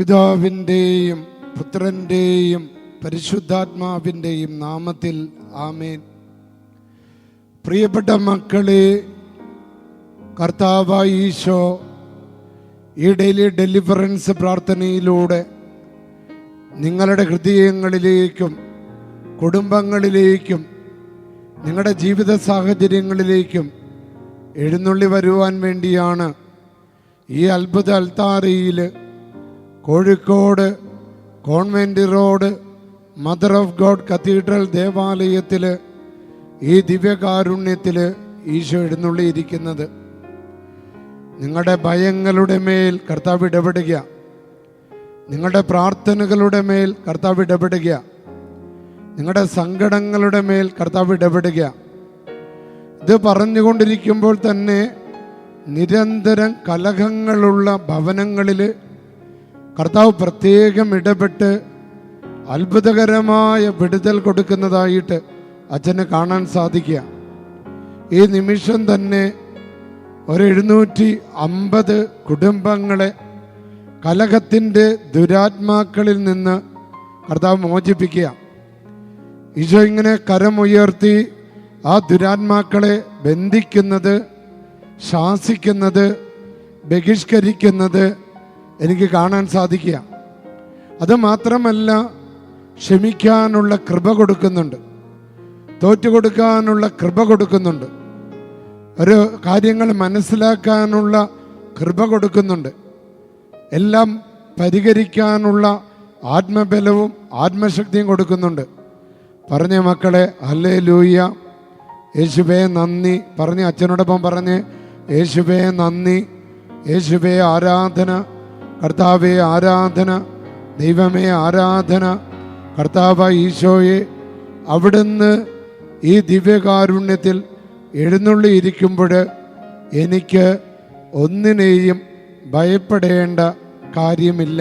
പിതാവിൻ്റെയും പുത്രൻ്റെയും പരിശുദ്ധാത്മാവിൻ്റെയും നാമത്തിൽ ആമേൻ. പ്രിയപ്പെട്ട മക്കളെ, കർത്താവായ ഈശോ ഈ ഡെയിലി ഡെലിവറൻസ് പ്രാർത്ഥനയിലൂടെ നിങ്ങളുടെ ഹൃദയങ്ങളിലേക്കും കുടുംബങ്ങളിലേക്കും നിങ്ങളുടെ ജീവിത സാഹചര്യങ്ങളിലേക്കും എഴുന്നള്ളി വരുവാൻ വേണ്ടിയാണ് ഈ അത്ഭുത അൽത്താരയിൽ Kozhikode convent road mother of god cathedral ദേവാലയത്തിൽ ഈ ദിവ്യകാരുണ്യത്തിൽ ഈശോ എഴുന്നള്ളിയിരിക്കുന്നത്. നിങ്ങളുടെ ഭയങ്ങളുടെ മേൽ കർത്താവ് ഇടപെടുക, നിങ്ങളുടെ പ്രാർത്ഥനകളുടെ മേൽ കർത്താവ് ഇടപെടുക, നിങ്ങളുടെ സങ്കടങ്ങളുടെ മേൽ കർത്താവ് ഇടപെടുക. ഇത് പറഞ്ഞുകൊണ്ടിരിക്കുമ്പോൾ തന്നെ നിരന്തരം കലഹങ്ങളുള്ള ഭവനങ്ങളിൽ കർത്താവ് പ്രത്യേകം ഇടപെട്ട് അത്ഭുതകരമായ വിടുതൽ കൊടുക്കുന്നതായിട്ട് അച്ഛന് കാണാൻ സാധിക്കുക. ഈ നിമിഷം തന്നെ 750 കുടുംബങ്ങളെ കലഹത്തിൻ്റെ ദുരാത്മാക്കളിൽ നിന്ന് കർത്താവ് മോചിപ്പിക്കുക. ഈശോ ഇങ്ങനെ കരമുയർത്തി ആ ദുരാത്മാക്കളെ ബന്ധിക്കുന്നത്, ശാസിക്കുന്നത്, ബഹിഷ്കരിക്കുന്നത് എനിക്ക് കാണാൻ സാധിക്കുക. അത് മാത്രമല്ല, ക്ഷമിക്കാനുള്ള കൃപ കൊടുക്കുന്നുണ്ട്, തോറ്റുകൊടുക്കാനുള്ള കൃപ കൊടുക്കുന്നുണ്ട്, ഒരു കാര്യങ്ങൾ മനസ്സിലാക്കാനുള്ള കൃപ കൊടുക്കുന്നുണ്ട്, എല്ലാം പരിഹരിക്കാനുള്ള ആത്മബലവും ആത്മശക്തിയും കൊടുക്കുന്നുണ്ട്. പറഞ്ഞ മക്കളെ, ഹല്ലേലൂയ, യേശുവേ നന്ദി പറഞ്ഞ് അച്ഛനോടൊപ്പം പറഞ്ഞ് യേശുവേ നന്ദി, യേശുവേ ആരാധന, കർത്താവേ ആരാധന, ദൈവമേ ആരാധന. കർത്താവ് ഈശോയെ, അവിടുന്ന് ഈ ദിവ്യകാരുണ്യത്തിൽ എഴുന്നള്ളിയിരിക്കുമ്പോൾ എനിക്ക് ഒന്നിനെയും ഭയപ്പെടേണ്ട കാര്യമില്ല.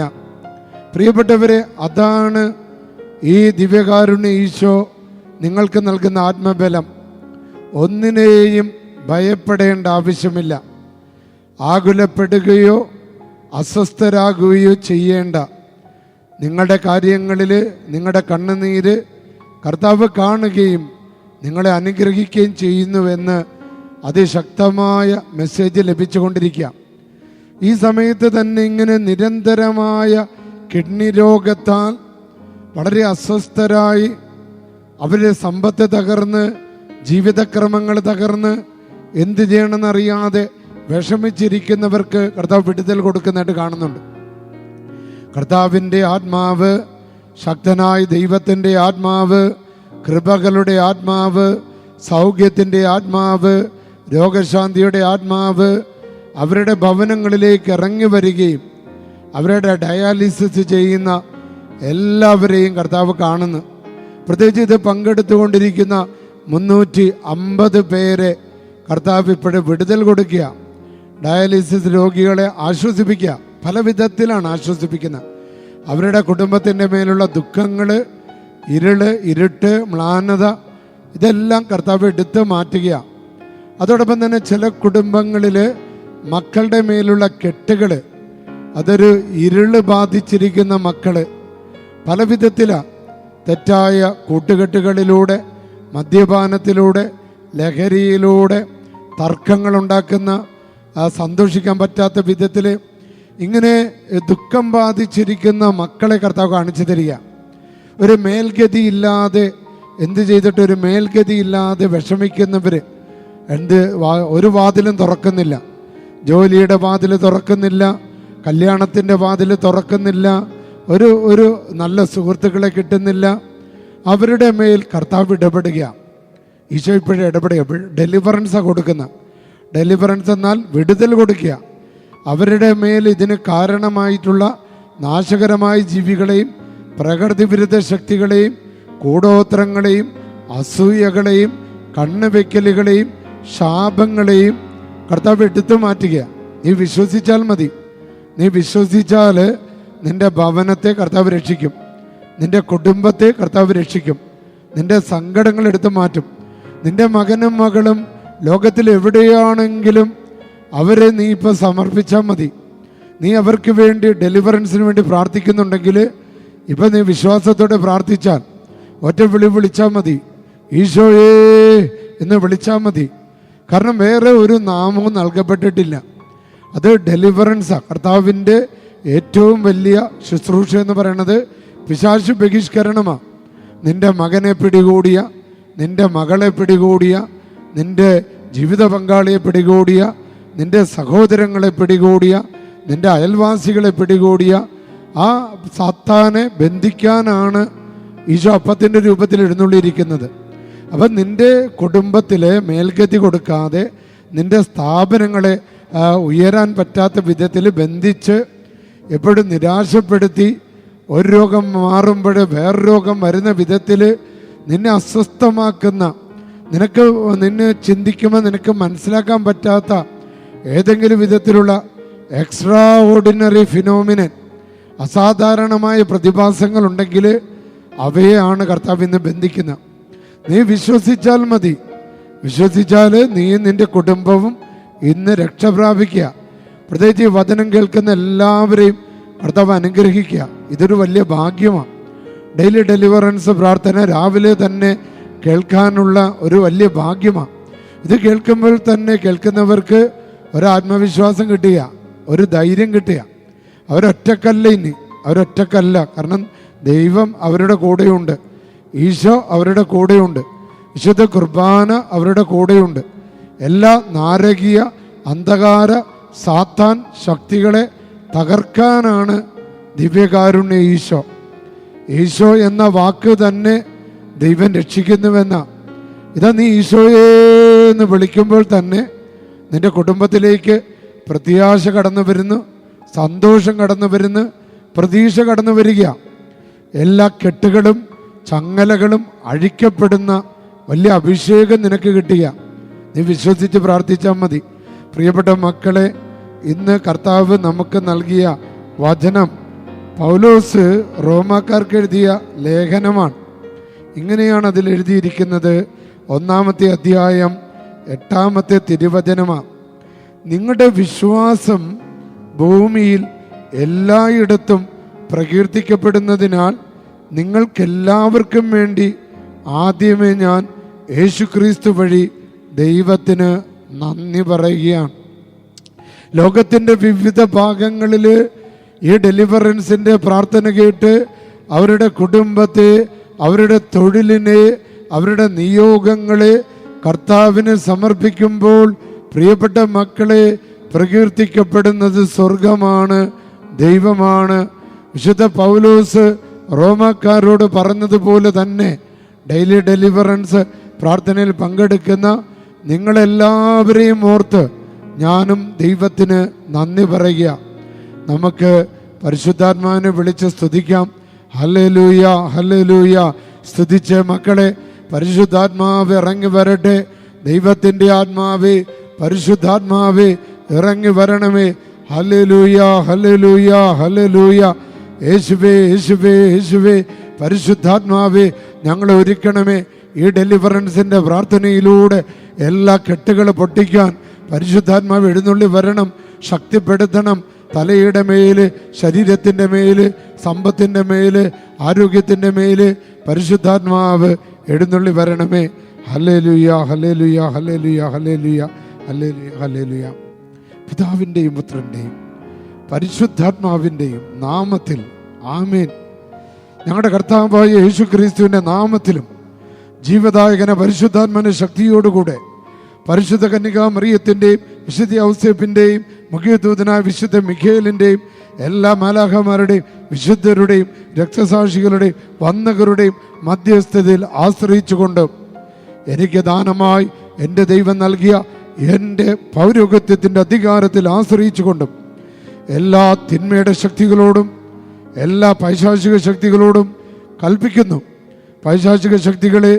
പ്രിയപ്പെട്ടവരെ, അതാണ് ഈ ദിവ്യകാരുണ്യ ഈശോ നിങ്ങൾക്ക് നൽകുന്ന ആത്മബലം. ഒന്നിനെയും ഭയപ്പെടേണ്ട ആവശ്യമില്ല. ആകുലപ്പെടുകയോ അസ്വസ്ഥരാകുകയോ ചെയ്യേണ്ട. നിങ്ങളുടെ കാര്യങ്ങളിൽ നിങ്ങളുടെ കണ്ണുനീര് കർത്താവ് കാണുകയും നിങ്ങളെ അനുഗ്രഹിക്കുകയും ചെയ്യുന്നുവെന്ന് അതിശക്തമായ മെസ്സേജ് ലഭിച്ചുകൊണ്ടിരിക്കുക. ഈ സമയത്ത് തന്നെ ഇങ്ങനെ നിരന്തരമായ കിഡ്നി രോഗത്താൽ വളരെ അസ്വസ്ഥരായി, അവരുടെ സമ്പത്ത് തകർന്ന്, ജീവിതക്രമങ്ങൾ തകർന്ന്, എന്ത് ചെയ്യണമെന്നറിയാതെ വിഷമിച്ചിരിക്കുന്നവർക്ക് കർത്താവ് വിടുതൽ കൊടുക്കുന്നതായിട്ട് കാണുന്നുണ്ട്. കർത്താവിൻ്റെ ആത്മാവ്, ശക്തനായ ദൈവത്തിൻ്റെ ആത്മാവ്, കൃപകളുടെ ആത്മാവ്, സൗഖ്യത്തിൻ്റെ ആത്മാവ്, രോഗശാന്തിയുടെ ആത്മാവ് അവരുടെ ഭവനങ്ങളിലേക്ക് ഇറങ്ങി വരികയും അവരുടെ ഡയാലിസിസ് ചെയ്യുന്ന എല്ലാവരെയും കർത്താവ് കാണുന്നു. പ്രത്യേകിച്ച് ഇത് പങ്കെടുത്തുകൊണ്ടിരിക്കുന്ന 350 പേരെ കർത്താവ് ഇപ്പോഴും വിടുതൽ കൊടുക്കുക. ഡയാലിസിസ് രോഗികളെ ആശ്വസിപ്പിക്കുക. പല വിധത്തിലാണ് ആശ്വസിപ്പിക്കുന്നത്. അവരുടെ കുടുംബത്തിൻ്റെ മേലുള്ള ദുഃഖങ്ങൾ, ഇരുട്ട്, മ്ലാനത, ഇതെല്ലാം കർത്താവ് എടുത്ത് മാറ്റുക. അതോടൊപ്പം തന്നെ ചില കുടുംബങ്ങളിൽ മക്കളുടെ മേലുള്ള കെട്ടുകൾ, അതൊരു ഇരുള് ബാധിച്ചിരിക്കുന്ന മക്കൾ പല വിധത്തിലാണ്. തെറ്റായ കൂട്ടുകെട്ടുകളിലൂടെ, മദ്യപാനത്തിലൂടെ, ലഹരിയിലൂടെ, തർക്കങ്ങളുണ്ടാക്കുന്ന, സന്തോഷിക്കാൻ പറ്റാത്ത വിധത്തിൽ ഇങ്ങനെ ദുഃഖം ബാധിച്ചിരിക്കുന്ന മക്കളെ കർത്താവ് കാണിച്ചു തരിക. ഒരു മേൽഗതി ഇല്ലാതെ, എന്ത് ചെയ്തിട്ട് ഒരു മേൽഗതി ഇല്ലാതെ വിഷമിക്കുന്നവർ, ഒരു വാതിലും തുറക്കുന്നില്ല, ജോലിയുടെ വാതിൽ തുറക്കുന്നില്ല, കല്യാണത്തിൻ്റെ വാതിൽ തുറക്കുന്നില്ല, ഒരു നല്ല സുഹൃത്തുക്കളെ കിട്ടുന്നില്ല. അവരുടെ മേൽ കർത്താവ് ഇടപെടുക. ഈശോ ഇപ്പോഴും ഇടപെടുക. ഡെലിവറൻസാണ് കൊടുക്കുന്ന. ഡെലിവറൻസ് എന്നാൽ വിടുതൽ കൊടുക്കുക. അവരുടെ മേൽ ഇതിന് കാരണമായിട്ടുള്ള നാശകരമായ ജീവികളെയും പ്രകൃതി വിരുദ്ധ ശക്തികളെയും കൂടോത്രങ്ങളെയും അസൂയകളെയും കണ്ണുവെക്കലുകളെയും ശാപങ്ങളെയും കർത്താവ് എടുത്തു മാറ്റുക. നീ വിശ്വസിച്ചാൽ മതി. നീ വിശ്വസിച്ചാൽ നിന്റെ ഭവനത്തെ കർത്താവ് രക്ഷിക്കും, നിന്റെ കുടുംബത്തെ കർത്താവ് രക്ഷിക്കും, നിന്റെ സങ്കടങ്ങൾ എടുത്തു മാറ്റും. നിന്റെ മകനും മകളും ലോകത്തിൽ എവിടെയാണെങ്കിലും അവരെ നീ ഇപ്പം സമർപ്പിച്ചാൽ മതി. നീ അവർക്ക് വേണ്ടി ഡെലിവറൻസിന് വേണ്ടി പ്രാർത്ഥിക്കുന്നുണ്ടെങ്കിൽ ഇപ്പം നീ വിശ്വാസത്തോടെ പ്രാർത്ഥിച്ചാൽ ഒറ്റ വിളിച്ചാൽ മതി, ഈശോയേ എന്ന് വിളിച്ചാൽ മതി. കാരണം വേറെ ഒരു നാമവും നൽകപ്പെട്ടിട്ടില്ല. അത് ഡെലിവറൻസാണ്. കർത്താവിൻ്റെ ഏറ്റവും വലിയ ശുശ്രൂഷ എന്ന് പറയുന്നത് പിശാച് ബഹിഷ്കരണമാണ്. നിൻ്റെ മകനെ പിടികൂടിയ, നിൻ്റെ മകളെ പിടികൂടിയ, നിൻ്റെ ജീവിത പങ്കാളിയെ പിടികൂടിയ, നിൻ്റെ സഹോദരങ്ങളെ പിടികൂടിയ, നിൻ്റെ അയൽവാസികളെ പിടികൂടിയ ആ സാത്താനെ ബന്ധിക്കാനാണ് ഈശോ അപ്പത്തിൻ്റെ രൂപത്തിൽ എഴുന്നള്ളിയിരിക്കുന്നത്. അപ്പം നിൻ്റെ കുടുംബത്തിലെ മേൽഗതി കൊടുക്കാതെ, നിൻ്റെ സ്ഥാപനങ്ങളെ ഉയരാൻ പറ്റാത്ത വിധത്തിൽ ബന്ധിച്ച് എപ്പോഴും നിരാശപ്പെടുത്തി, ഒരു രോഗം മാറുമ്പോൾ വേറെ രോഗം വരുന്ന വിധത്തിൽ നിന്നെ അസ്വസ്ഥമാക്കുന്ന, നിന്നെ ചിന്തിക്കുമ്പോൾ നിനക്ക് മനസ്സിലാക്കാൻ പറ്റാത്ത ഏതെങ്കിലും വിധത്തിലുള്ള എക്സ്ട്രാ ഓർഡിനറി ഫിനോമിനൻ, അസാധാരണമായ പ്രതിഭാസങ്ങളുണ്ടെങ്കിൽ അവയെയാണ് കർത്താവ് ഇന്ന് ബന്ധിക്കുന്നത്. നീ വിശ്വസിച്ചാൽ മതി. വിശ്വസിച്ചാൽ നീയും നിൻ്റെ കുടുംബവും ഇന്ന് രക്ഷ പ്രാപിക്കുക. പ്രത്യേകിച്ച് ഈ വചനം കേൾക്കുന്ന എല്ലാവരെയും കർത്താവ് അനുഗ്രഹിക്കുക. ഇതൊരു വലിയ ഭാഗ്യമാണ്. ഡെയിലി ഡെലിവറൻസ് പ്രാർത്ഥന രാവിലെ തന്നെ കേൾക്കാനുള്ള ഒരു വലിയ ഭാഗ്യമാണ്. ഇത് കേൾക്കുമ്പോൾ തന്നെ കേൾക്കുന്നവർക്ക് ഒരാത്മവിശ്വാസം കിട്ടുക, ഒരു ധൈര്യം കിട്ടുക. അവരൊറ്റക്കല്ല, ഇനി അവരൊറ്റക്കല്ല. കാരണം ദൈവം അവരുടെ കൂടെയുണ്ട്, ഈശോ അവരുടെ കൂടെയുണ്ട്, വിശുദ്ധ കുർബാന അവരുടെ കൂടെയുണ്ട്. എല്ലാ നാരകീയ അന്ധകാര സാത്താൻ ശക്തികളെ തകർക്കാനാണ് ദിവ്യകാരുണ്യ ഈശോ. ഈശോ എന്ന വാക്ക് തന്നെ ദൈവം രക്ഷിക്കുന്നുവെന്ന. ഇതാ നീ ഈശോയെ എന്ന് വിളിക്കുമ്പോൾ തന്നെ നിന്റെ കുടുംബത്തിലേക്ക് പ്രത്യാശ കടന്നു വരുന്നു, സന്തോഷം കടന്നു വരുന്നു, പ്രതീക്ഷ കടന്നു വരിക. എല്ലാ കെട്ടുകളും ചങ്ങലകളും അഴിക്കപ്പെടുന്ന വലിയ അഭിഷേകം നിനക്ക് കിട്ടുക. നീ വിശ്വസിച്ച് പ്രാർത്ഥിച്ചാൽ മതി. പ്രിയപ്പെട്ട മക്കളെ, ഇന്ന് കർത്താവ് നമുക്ക് നൽകിയ വചനം പൗലോസ് റോമാക്കാർക്ക് എഴുതിയ ലേഖനമാണ്. ഇങ്ങനെയാണ് അതിൽ എഴുതിയിരിക്കുന്നത്. 1-ാമത്തെ അധ്യായം 8-ാമത്തെ തിരുവചനമാണ്. നിങ്ങളുടെ വിശ്വാസം ഭൂമിയിൽ എല്ലായിടത്തും പ്രകീർത്തിക്കപ്പെടുന്നതിനാൽ നിങ്ങൾക്കെല്ലാവർക്കും വേണ്ടി ആദ്യമേ ഞാൻ യേശുക്രിസ്തു വഴി ദൈവത്തിന് നന്ദി പറയുകയാണ്. ലോകത്തിൻ്റെ വിവിധ ഭാഗങ്ങളിൽ ഈ ഡെലിവറൻസിൻ്റെ പ്രാർത്ഥന കേട്ട് അവരുടെ കുടുംബത്തെ, അവരുടെ തൊഴിലിനെ, അവരുടെ നിയോഗങ്ങളെ കർത്താവിന് സമർപ്പിക്കുമ്പോൾ പ്രിയപ്പെട്ട മക്കളെ, പ്രകീർത്തിക്കപ്പെടുന്നത് സ്വർഗമാണ്, ദൈവമാണ്. വിശുദ്ധ പൗലോസ് റോമാക്കാരോട് പറഞ്ഞതുപോലെ തന്നെ ഡെയിലി ഡെലിവറൻസ് പ്രാർത്ഥനയിൽ പങ്കെടുക്കുന്ന നിങ്ങളെല്ലാവരെയും ഓർത്ത് ഞാനും ദൈവത്തിന് നന്ദി പറയുക. നമുക്ക് പരിശുദ്ധാത്മാവിനെ വിളിച്ച് സ്തുതിക്കാം. Hallelujah, hallelujah. സ്തുതിച്ച് മക്കളെ, പരിശുദ്ധാത്മാവ് ഇറങ്ങി വരട്ടെ. ദൈവത്തിൻ്റെ ആത്മാവേ, പരിശുദ്ധാത്മാവേ ഇറങ്ങി വരണമേ. Hallelujah, hallelujah, hallelujah. യേശുവേ, യേശുവേ, യേശുവേ. പരിശുദ്ധാത്മാവേ ഞങ്ങളെ ഒരുക്കണമേ. ഈ ഡെലിവറൻസിൻ്റെ പ്രാർത്ഥനയിലൂടെ എല്ലാ കെട്ടുകൾ പൊട്ടിക്കാൻ പരിശുദ്ധാത്മാവ് എഴുന്നള്ളി വരണം, ശക്തിപ്പെടുത്തണം. തലയുടെ മേല്, ശരീരത്തിൻ്റെ മേല്, സമ്പത്തിൻ്റെ മേല്, ആരോഗ്യത്തിൻ്റെ മേല് പരിശുദ്ധാത്മാവ് എഴുന്നള്ളി വരണമേ. Hallelujah, hallelujah, hallelujah, hallelujah, hallelujah, hallelujah. പിതാവിൻ്റെയും പുത്രൻ്റെയും പരിശുദ്ധാത്മാവിൻ്റെയും നാമത്തിൽ ആമേൻ. ഞങ്ങളുടെ കർത്താവായ യേശു ക്രിസ്തുവിൻ്റെ നാമത്തിലും ജീവദായകന പരിശുദ്ധാത്മാവിൻ്റെ ശക്തിയോടുകൂടെ പരിശുദ്ധ കന്യകാ മറിയത്തിൻ്റെയും വിശുദ്ധ ഔസേപ്പിൻ്റെയും മുഖ്യദൂതനായ വിശുദ്ധ മിഖേലിൻ്റെയും എല്ലാ മാലാഖമാരുടെയും വിശുദ്ധരുടെയും രക്തസാക്ഷികളുടെയും വന്ദകരുടെയും മധ്യസ്ഥതയിൽ ആശ്രയിച്ചുകൊണ്ട് എനിക്ക് ദാനമായി എൻ്റെ ദൈവം നൽകിയ എൻ്റെ പൗരോഹിത്യത്തിൻ്റെ അധികാരത്തിൽ ആശ്രയിച്ചുകൊണ്ടും എല്ലാ തിന്മയുടെ ശക്തികളോടും എല്ലാ പൈശാചിക ശക്തികളോടും കൽപ്പിക്കുന്നു. പൈശാചിക ശക്തികളെ,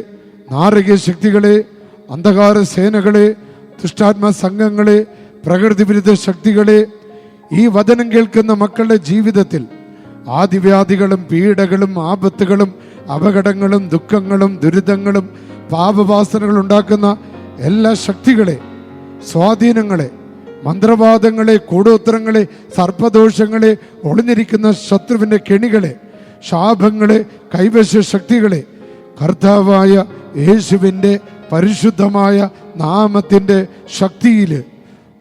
നാരകീയ ശക്തികളെ, അന്ധകാര സേനകളെ, ദുഷ്ടാത്മ സംഘങ്ങളെ, പ്രകൃതി വിരുദ്ധ ശക്തികളെ, ഈ വചനം കേൾക്കുന്ന മക്കളുടെ ജീവിതത്തിൽ ആദിവ്യാധികളും പീഡകളും ആപത്തുകളും അപകടങ്ങളും ദുഃഖങ്ങളും ദുരിതങ്ങളും പാപവാസനകൾ ഉണ്ടാക്കുന്ന എല്ലാ ശക്തികളെ, സ്വാധീനങ്ങളെ മന്ത്രവാദങ്ങളെ, കൂടോത്രങ്ങളെ, സർപ്പദോഷങ്ങളെ, ഒളിഞ്ഞിരിക്കുന്ന ശത്രുവിൻ്റെ കെണികളെ, ശാപങ്ങളെ, കൈവശ ശക്തികളെ കർത്താവായ യേശുവിൻ്റെ പരിശുദ്ധമായ നാമത്തിൻ്റെ ശക്തിയിൽ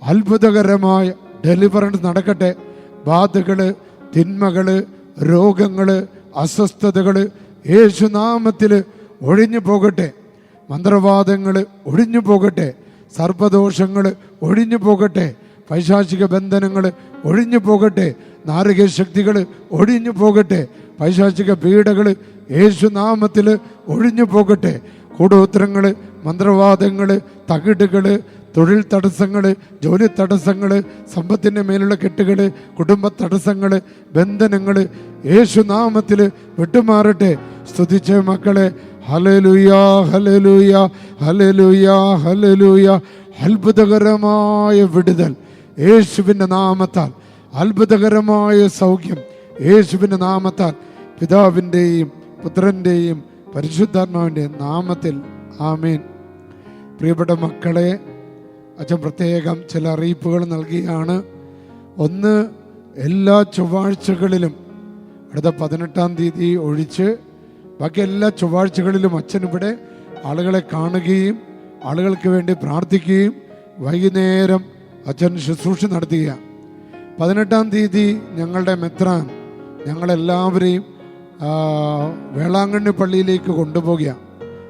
അത്ഭുതകരമായ ഡെലിവറൻസ് നടക്കട്ടെ. ബാധകള്, തിന്മകള്, രോഗങ്ങള്, അസ്വസ്ഥതകള് യേശുനാമത്തിൽ ഒഴിഞ്ഞു പോകട്ടെ. മന്ത്രവാദങ്ങള് ഒഴിഞ്ഞു പോകട്ടെ. സർപ്പദോഷങ്ങൾ ഒഴിഞ്ഞു പോകട്ടെ. പൈശാചിക ബന്ധനങ്ങൾ ഒഴിഞ്ഞു പോകട്ടെ. നാരക ശക്തികൾ ഒഴിഞ്ഞു പോകട്ടെ. പൈശാചിക പീഡകൾ യേശുനാമത്തിൽ ഒഴിഞ്ഞു പോകട്ടെ. കൂടോത്രങ്ങൾ, മന്ത്രവാദങ്ങൾ, തകിടുകൾ, തൊഴിൽ തടസ്സങ്ങൾ, ജോലി തടസ്സങ്ങൾ, സമ്പത്തിൻ്റെ മേലുള്ള കെട്ടുകൾ, കുടുംബ തടസ്സങ്ങൾ, ബന്ധനങ്ങൾ യേശുനാമത്തിൽ വിട്ടുമാറട്ടെ. സ്തുതിച്ച മക്കളെ, ഹല്ലേലൂയ, ഹല്ലേലൂയ, ഹല്ലേലൂയ, ഹല്ലേലൂയ. അത്ഭുതകരമായ വിടുതൽ യേശുവിൻ്റെ നാമത്താൽ, അത്ഭുതകരമായ സൗഖ്യം യേശുവിൻ്റെ നാമത്താൽ, പിതാവിൻ്റെയും പുത്രൻ്റെയും പരിശുദ്ധാത്മാവിൻ്റെയും നാമത്തിൽ ആമേൻ. പ്രിയപ്പെട്ട മക്കളെ, അച്ഛൻ പ്രത്യേകം ചില അറിയിപ്പുകൾ നൽകിയാണ്. ഒന്ന്, എല്ലാ ചൊവ്വാഴ്ചകളിലും അടുത്ത 18-ാം തീയതി ഒഴിച്ച് ബാക്കി എല്ലാ ചൊവ്വാഴ്ചകളിലും അച്ഛൻ ഇവിടെ ആളുകളെ കാണുകയും ആളുകൾക്ക് വേണ്ടി പ്രാർത്ഥിക്കുകയും വൈകുന്നേരം അച്ഛൻ ശുശ്രൂഷ നടത്തുകയാണ്. 18-ാം തീയതി ഞങ്ങളുടെ മെത്രാൻ ഞങ്ങളെല്ലാവരെയും വേളാങ്കണ്ണി പള്ളിയിലേക്ക് കൊണ്ടുപോവുകയാണ്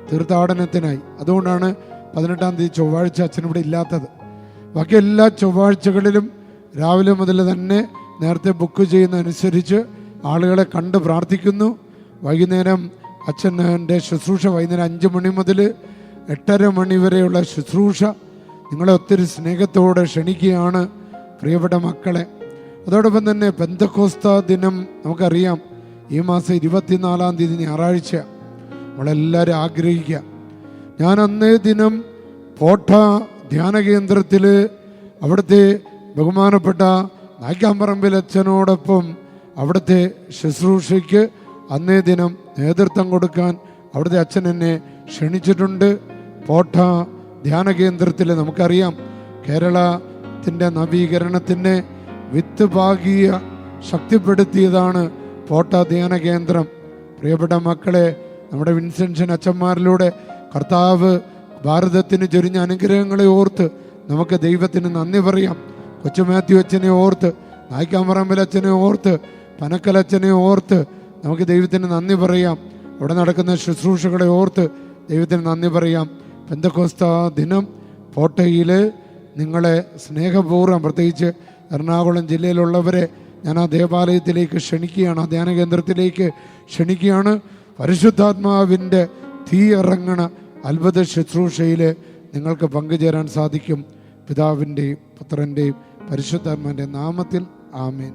തീർത്ഥാടനത്തിനായി. അതുകൊണ്ടാണ് 18-ാം തീയതി ചൊവ്വാഴ്ച അച്ഛനിവിടെ ഇല്ലാത്തത്. ബാക്കി എല്ലാ ചൊവ്വാഴ്ചകളിലും രാവിലെ മുതൽ തന്നെ നേരത്തെ ബുക്ക് ചെയ്യുന്നതനുസരിച്ച് ആളുകളെ കണ്ട് പ്രാർത്ഥിക്കുന്നു. വൈകുന്നേരം അച്ഛൻ്റെ ശുശ്രൂഷ വൈകുന്നേരം 5 മണി മുതൽ 8:30 മണി വരെയുള്ള ശുശ്രൂഷ നിങ്ങളെ ഒത്തിരി സ്നേഹത്തോടെ ക്ഷണിക്കുകയാണ് പ്രിയപ്പെട്ട മക്കളെ. അതോടൊപ്പം തന്നെ പെന്തക്കോസ്താ ദിനം നമുക്കറിയാം, ഈ മാസം 24-ാം തീയതി ഞായറാഴ്ച. നമ്മളെല്ലാവരും ആഗ്രഹിക്കുക, ഞാൻ അന്നേ ദിനം പോട്ട ധ്യാന കേന്ദ്രത്തിൽ അവിടുത്തെ ബഹുമാനപ്പെട്ട നായ്ക്കാമ്പറമ്പിൽ അച്ഛനോടൊപ്പം അവിടുത്തെ ശുശ്രൂഷയ്ക്ക് അന്നേ ദിനം നേതൃത്വം കൊടുക്കാൻ അവിടുത്തെ അച്ഛൻ എന്നെ ക്ഷണിച്ചിട്ടുണ്ട്. പോട്ട ധ്യാന കേന്ദ്രത്തിൽ നമുക്കറിയാം, കേരളത്തിൻ്റെ നവീകരണത്തിൻ്റെ വിത്ത് പാകിയ ശക്തിപ്പെടുത്തിയതാണ് പോട്ട ധ്യാന കേന്ദ്രം. പ്രിയപ്പെട്ട മക്കളെ, നമ്മുടെ വിൻസെൻഷൻ അച്ഛന്മാരിലൂടെ കർത്താവ് ഭാരതത്തിന് ചൊരിഞ്ഞ അനുഗ്രഹങ്ങളെ ഓർത്ത് നമുക്ക് ദൈവത്തിന് നന്ദി പറയാം. കൊച്ചു മാത്യു അച്ഛനെ ഓർത്ത്, നായ്ക്കാമ്പറമ്പിൽ അച്ഛനെ ഓർത്ത്, പനക്കലച്ഛനെ ഓർത്ത് നമുക്ക് ദൈവത്തിന് നന്ദി പറയാം. അവിടെ നടക്കുന്ന ശുശ്രൂഷകളെ ഓർത്ത് ദൈവത്തിന് നന്ദി പറയാം. പെന്തക്കോസ്താ ദിനം പോട്ടയിൽ നിങ്ങളെ സ്നേഹപൂർവ്വം, പ്രത്യേകിച്ച് എറണാകുളം ജില്ലയിലുള്ളവരെ ഞാൻ ആ ദേവാലയത്തിലേക്ക് ക്ഷണിക്കുകയാണ്, ആ ധ്യാന കേന്ദ്രത്തിലേക്ക് ക്ഷണിക്കുകയാണ്. പരിശുദ്ധാത്മാവിൻ്റെ തീ ഇറങ്ങണ അത്ഭുത ശുശ്രൂഷയിൽ നിങ്ങൾക്ക് പങ്കുചേരാൻ സാധിക്കും. പിതാവിൻ്റെയും പുത്രൻ്റെയും പരിശുദ്ധാത്മാവിൻ്റെ നാമത്തിൽ ആമേൻ.